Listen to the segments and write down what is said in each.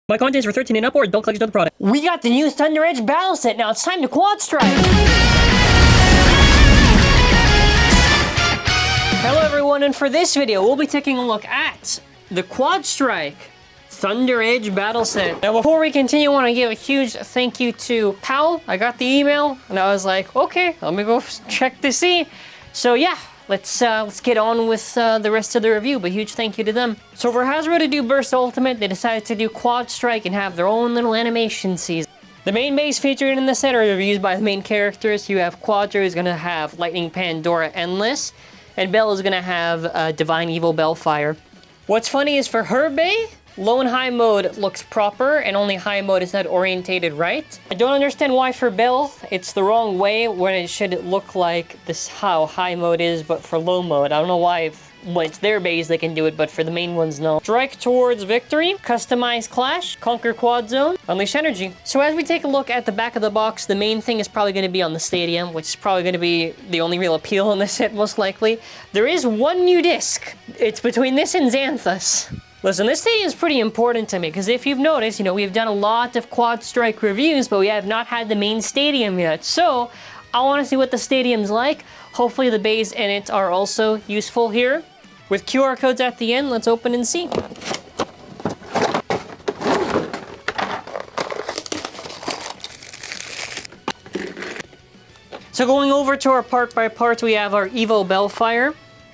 My content is for 13 and up, or adult collectors of the product. We got the new Thunder Edge battle set. Now it's time to Quadstrike. Hello everyone, and for this video, we'll be taking a look at the Quadstrike Thunder Edge battle set. Now before we continue, I want to give a huge thank you to Powell. I got the email, and I was like, okay, let me go check to see. So yeah. Let's get on with the rest of the review, but huge thank you to them. So for Hasbro to do Burst Ultimate, they decided to do Quadstrike and have their own little animation season. The main base featured in the set are used by the main characters. You have Quadro, who's gonna have Lightning Pandora Endless, and Belle is gonna have Divine Evo Belfyre. What's funny is for her Bay, low and high mode looks proper, and only high mode is not orientated right. I don't understand why for Belle, it's the wrong way when it should look like this how high mode is, but for low mode. I don't know why when it's their base they can do it, but for the main ones, no. Strike towards victory, customize clash, conquer quad zone, unleash energy. So as we take a look at the back of the box, the main thing is probably gonna be on the stadium, which is probably gonna be the only real appeal in this set, most likely. There is one new disc. It's between this and Xanthus. Listen, this stadium is pretty important to me, because if you've noticed, we've done a lot of Quadstrike reviews, but we have not had the main stadium yet. So, I want to see what the stadium's like. Hopefully the bays in it are also useful here. With QR codes at the end, let's open and see. So going over to our part by part, we have our Evo Belfyre.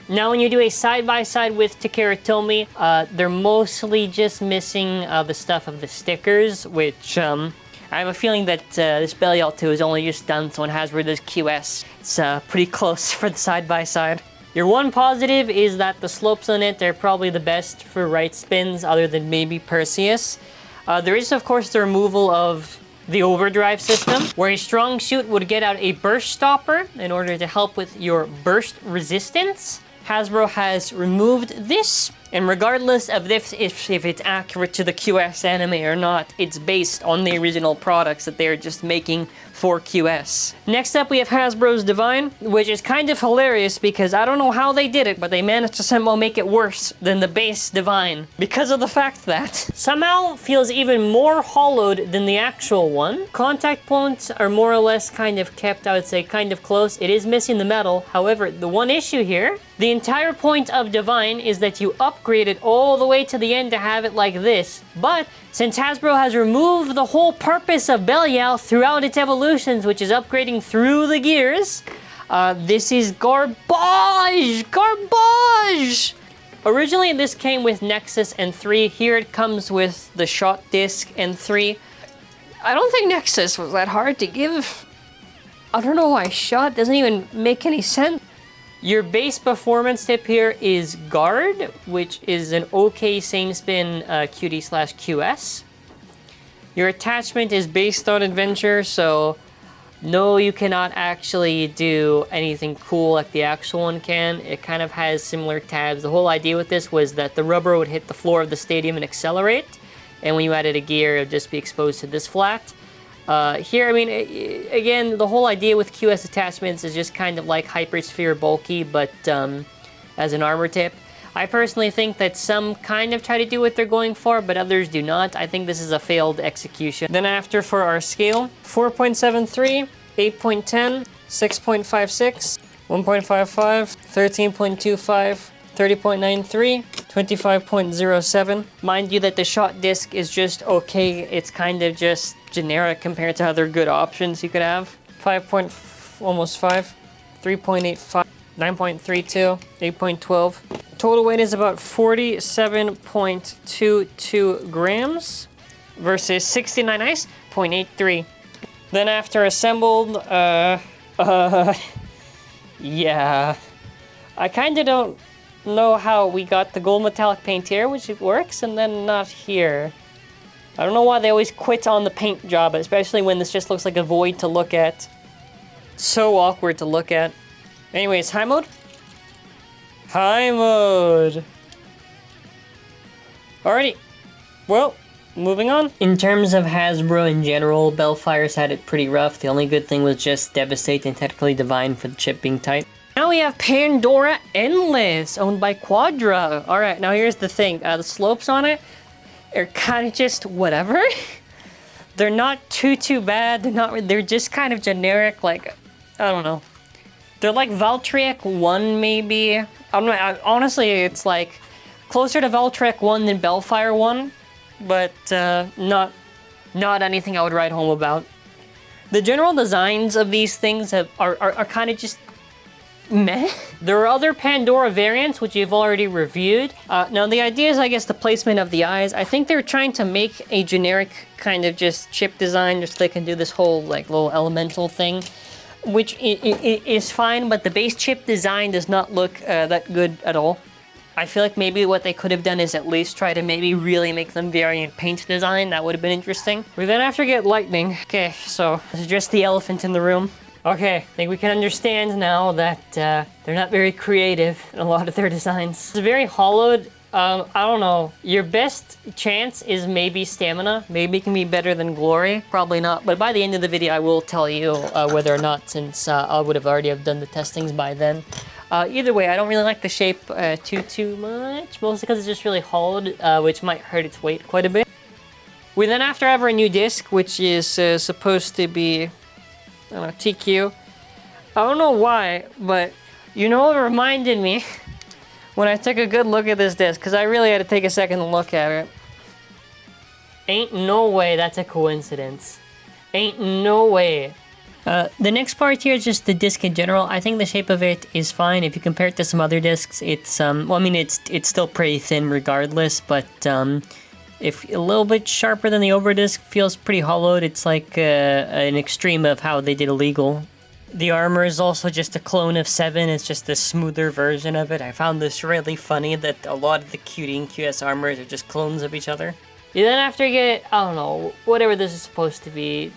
Now when you do a side-by-side with Takeratomi, they're mostly just missing the stuff of the stickers, which I have a feeling that this Belial 2 is only just done so when Hasbro does QS. It's pretty close for the side-by-side. Your one positive is that the slopes on it, they're probably the best for right spins, other than maybe Perseus. There is, of course, the removal of the overdrive system, where a strong shoot would get out a burst stopper in order to help with your burst resistance. Hasbro has removed this, and regardless of this, if it's accurate to the QS anime or not, it's based on the original products that they're just making for QS. Next up, we have Hasbro's Divine, which is kind of hilarious because I don't know how they did it, but they managed to somehow make it worse than the base Divine, because of the fact that somehow feels even more hollowed than the actual one. Contact points are more or less kind of kept, I would say, kind of close. It is missing the metal. However, the one issue here, the entire point of Divine is that you upgrade it all the way to the end to have it like this. But since Hasbro has removed the whole purpose of Belial throughout its evolutions, which is upgrading through the gears, this is garbage! Garbage! Originally, this came with Nexus and 3. Here it comes with the Shot Disc and 3. I don't think Nexus was that hard to give. I don't know why Shot doesn't even make any sense. Your base performance tip here is Guard, which is an okay same spin QD/QS. Your attachment is based on Adventure, so no, you cannot actually do anything cool like the actual one can. It kind of has similar tabs. The whole idea with this was that the rubber would hit the floor of the stadium and accelerate, and when you added a gear, it would just be exposed to this flat. Here, I mean, again, the whole idea with QS attachments is just kind of like HypersSphere bulky, but as an armor tip. I personally think that some kind of try to do what they're going for, but others do not. I think this is a failed execution. Then after for our scale, 4.73, 8.10, 6.56, 1.55, 13.25, 30.93, 25.07. Mind you that the Shot Disc is just okay. It's kind of just generic compared to other good options you could have. 5.5, 3.85, 9.32, 8.12. Total weight is about 47.22 grams versus 69 ice, 0.83. Then after assembled, yeah. I kind of don't know how we got the gold metallic paint here, which it works, and then not here. I don't know why they always quit on the paint job, especially when this just looks like a void to look at. So awkward to look at. Anyways, high mode? High mode. Alrighty. Well, moving on. In terms of Hasbro in general, Belfyre's had it pretty rough. The only good thing was just Devastate and technically Divine for the chip being tight. Now we have Pandora Endless, owned by QuadDrive. Alright, now here's the thing. The slopes on it, are kind of just whatever. They're not too bad. They're just kind of generic, like, I don't know. They're like Valtryek 1 maybe. Honestly, it's like closer to Valtryek 1 than Belfyre 1, but not anything I would write home about. The general designs of these things are kind of just meh. There are other Pandora variants, which you've already reviewed. Now, the idea is, I guess, the placement of the eyes. I think they're trying to make a generic kind of just chip design, just so they can do this whole, like, little elemental thing, which is fine, but the base chip design does not look that good at all. I feel like maybe what they could have done is at least try to maybe really make them variant paint design. That would have been interesting. We then have to get lightning. Okay, so this is just the elephant in the room. Okay, I think we can understand now that they're not very creative in a lot of their designs. It's very hollowed. I don't know. Your best chance is maybe stamina. Maybe it can be better than glory. Probably not. But by the end of the video, I will tell you whether or not, since I would have already done the testings by then. Either way, I don't really like the shape too much. Mostly because it's just really hollowed, which might hurt its weight quite a bit. We then have to have our new disc, which is supposed to be, I don't know, TQ. I don't know why, but you know what reminded me when I took a good look at this disc, because I really had to take a second to look at it. Ain't no way that's a coincidence. Ain't no way. The next part here is just the disc in general. I think the shape of it is fine. If you compare it to some other discs, it's, well, I mean, it's still pretty thin regardless, but, if a little bit sharper than the over disc, feels pretty hollowed. It's like an extreme of how they did Illegal. The armor is also just a clone of 7. It's just a smoother version of it. I found this really funny that a lot of the QD and QS armors are just clones of each other. You then have to get, I don't know, whatever this is supposed to be.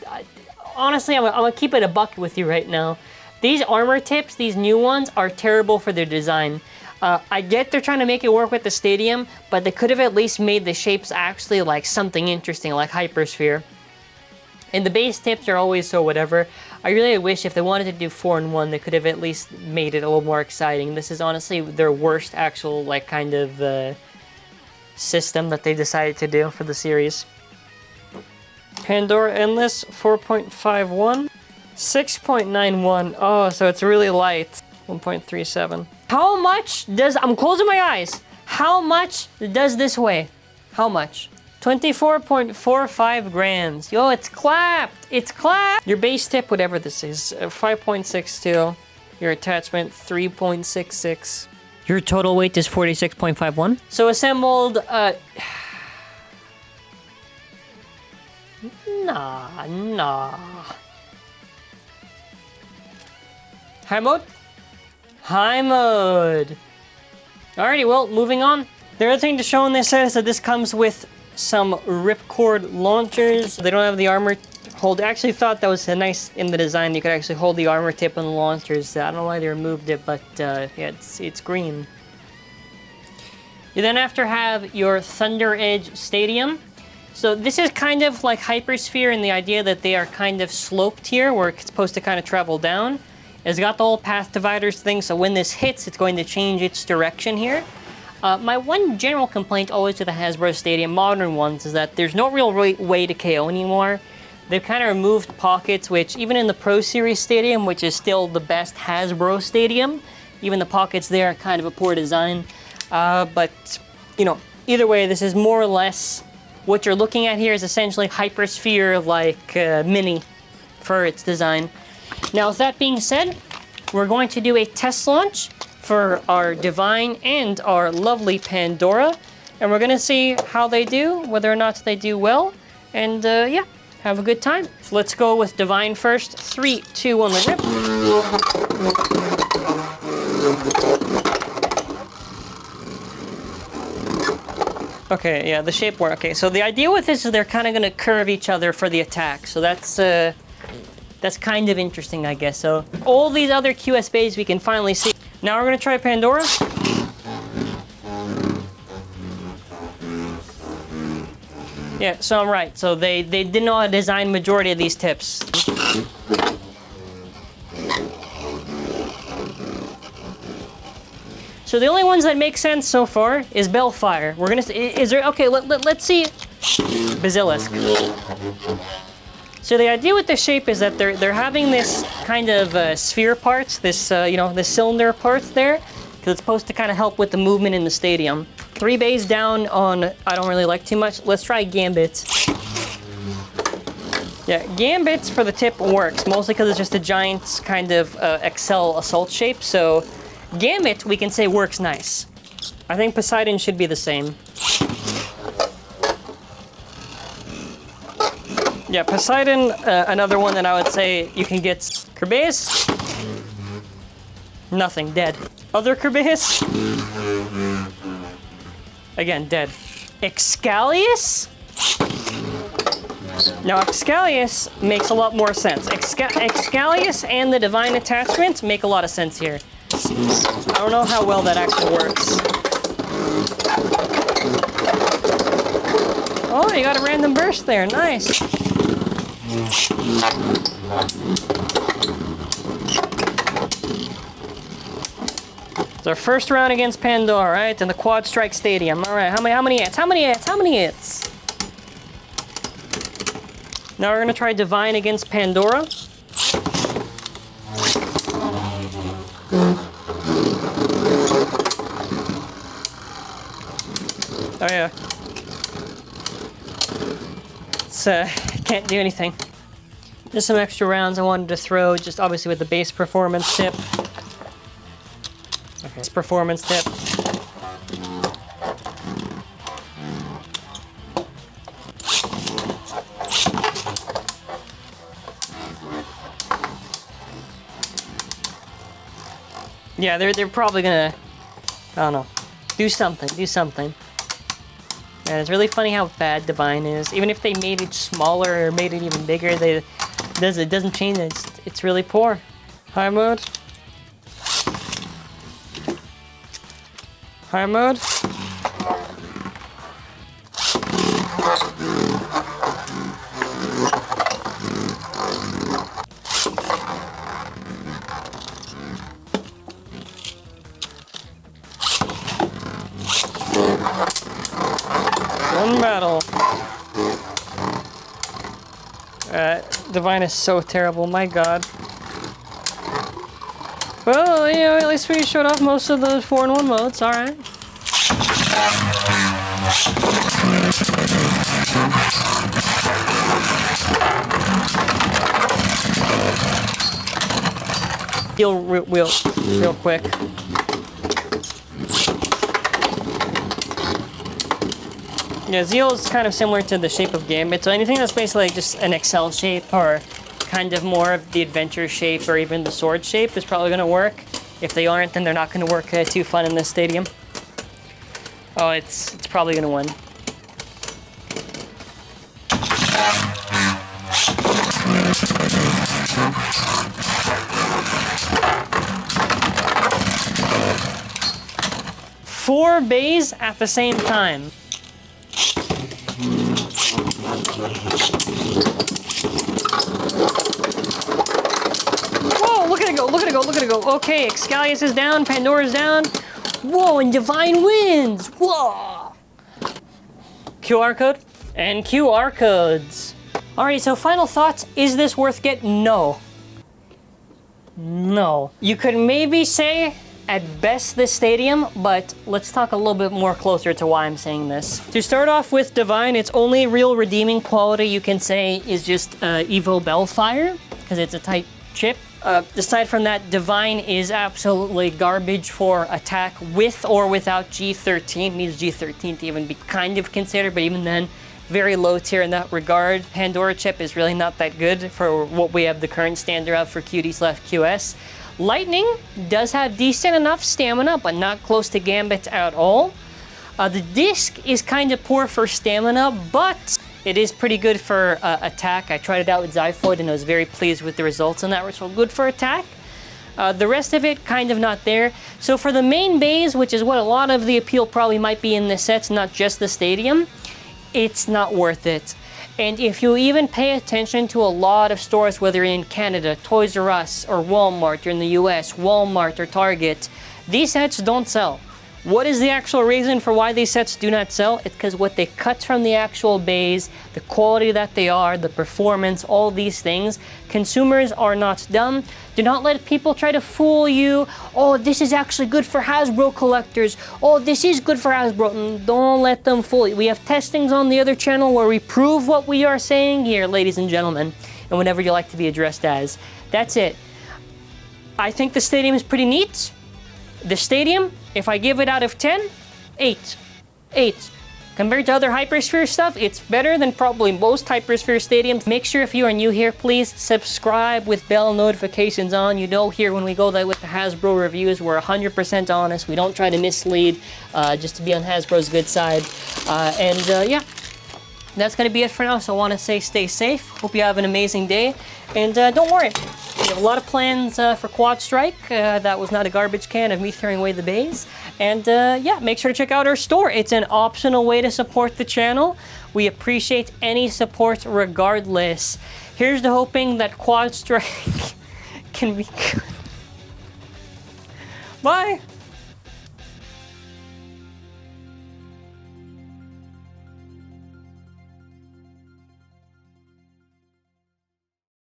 Honestly, I'm gonna keep it a buck with you right now. These armor tips, these new ones, are terrible for their design. I get they're trying to make it work with the stadium, but they could have at least made the shapes actually like something interesting, like HyperSphere. And the base tips are always so whatever. I really wish if they wanted to do 4-in-1, they could have at least made it a little more exciting. This is honestly their worst actual, like, kind of system that they decided to do for the series. Pandora Endless, 4.51. 6.91. Oh, so it's really light. 1.37. How much does... I'm closing my eyes. How much does this weigh? How much? 24.45 grams. Yo, it's clapped. It's clapped. Your base tip, whatever this is, 5.62. Your attachment, 3.66. Your total weight is 46.51. So assembled, nah. High mode? High mode. Alrighty, well, moving on. The other thing to show in this set is that this comes with some ripcord launchers. They don't have the armor hold. I actually thought that was nice in the design. You could actually hold the armor tip on the launchers. I don't know why they removed it, but yeah, it's green. You then have to have your Thunder Edge Stadium. So this is kind of like HypersSphere in the idea that they are kind of sloped here, where it's supposed to kind of travel down. It's got the whole path dividers thing, so when this hits, it's going to change its direction here. My one general complaint always to the Hasbro Stadium, modern ones, is that there's no real way to KO anymore. They've kind of removed pockets, which even in the Pro Series Stadium, which is still the best Hasbro Stadium, even the pockets there are kind of a poor design. But, you know, either way, this is more or less what you're looking at here is essentially HyperSphere like mini for its design. Now, with that being said, we're going to do a test launch for our Divine and our lovely Pandora, and we're gonna see how they do, whether or not they do well, and yeah, have a good time. So let's go with Divine first. 3, 2, 1, rip. Okay, yeah, the shape work. Okay, so the idea with this is they're kind of gonna curve each other for the attack, so that's kind of interesting, I guess. So all these other QS bays we can finally see. Now we're gonna try Pandora. Yeah, so I'm right. So they did not design majority of these tips. So the only ones that make sense so far is Belfyre. We're gonna see, is there, okay, let's see Basilisk. So the idea with the shape is that they're having this kind of sphere parts, this you know, this cylinder parts there, because it's supposed to kind of help with the movement in the stadium. 3 bays down on I don't really like too much. Let's try Gambit. Yeah, Gambits for the tip works, mostly because it's just a giant kind of XL assault shape. So Gambit, we can say, works nice. I think Poseidon should be the same. Yeah, Poseidon, another one that I would say you can get. Kerbeus? Nothing, dead. Other Kerbeus? Again, dead. Excalius? Now, Excalius makes a lot more sense. Excalius and the Divine Attachment make a lot of sense here. I don't know how well that actually works. Oh, you got a random burst there, nice. It's our first round against Pandora, right? In the Quadstrike Stadium. All right, how many hits? How many hits? How many hits? Now we're gonna try Divine against Pandora. Oh yeah. It's can't do anything. Just some extra rounds I wanted to throw, just obviously with the base performance tip. Okay, it's performance tip. Yeah, they're probably gonna, I don't know, do something. And it's really funny how bad Divine is. Even if they made it smaller or made it even bigger, it doesn't change it. It's really poor. High mode. High mode. One battle. Divine is so terrible, my god. Well, you know, at least we showed off most of those 4-in-1 modes, alright. Heal real quick. Yeah, Zeal is kind of similar to the shape of Gambit, so anything that's basically just an XL shape or kind of more of the adventure shape or even the sword shape is probably going to work. If they aren't, then they're not going to work too fun in this stadium. Oh, it's probably going to win. Four bays at the same time. Whoa, look at it go, look at it go, look at it go. Okay, Excalius is down, Pandora's down. Whoa, and Divine wins. Whoa. QR code and QR codes. Alright, so final thoughts. Is this worth getting? No. No. You could maybe say at best this stadium, but let's talk a little bit more closer to why I'm saying this. To start off with Divine, its only real redeeming quality you can say is just Evo Belfyre, because it's a tight chip. Aside from that, Divine is absolutely garbage for attack with or without G13. It needs G13 to even be kind of considered, but even then, very low tier in that regard. Pandora chip is really not that good for what we have the current standard of for QD/QS. Lightning does have decent enough stamina, but not close to Gambit at all. The disc is kind of poor for stamina, but it is pretty good for attack. I tried it out with Zyphoid and I was very pleased with the results on that. So good for attack. The rest of it, kind of not there. So for the main bays, which is what a lot of the appeal probably might be in the sets, not just the stadium, it's not worth it. And if you even pay attention to a lot of stores, whether in Canada, Toys R Us, or Walmart, or in the US, Walmart or Target, these sets don't sell. What is the actual reason for why these sets do not sell? It's because what they cut from the actual bays, the quality that they are, the performance, all these things, consumers are not dumb. Do not let people try to fool you. Oh, this is actually good for Hasbro collectors. Oh, this is good for Hasbro. Don't let them fool you. We have testings on the other channel where we prove what we are saying here, ladies and gentlemen, and whatever you like to be addressed as. That's it. I think the stadium is pretty neat. The stadium, if I give it out of 10, 8. 8. Compared to other HyperSphere stuff, it's better than probably most HyperSphere stadiums. Make sure if you are new here, please subscribe with bell notifications on. You know here when we go there with the Hasbro reviews, we're 100% honest. We don't try to mislead, just to be on Hasbro's good side. Yeah, that's going to be it for now. So I want to say stay safe. Hope you have an amazing day. And don't worry, we have a lot of plans for Quadstrike. That was not a garbage can of me throwing away the bays. And yeah, make sure to check out our store. It's an optional way to support the channel. We appreciate any support regardless. Here's to hoping that Quadstrike can be good. Bye!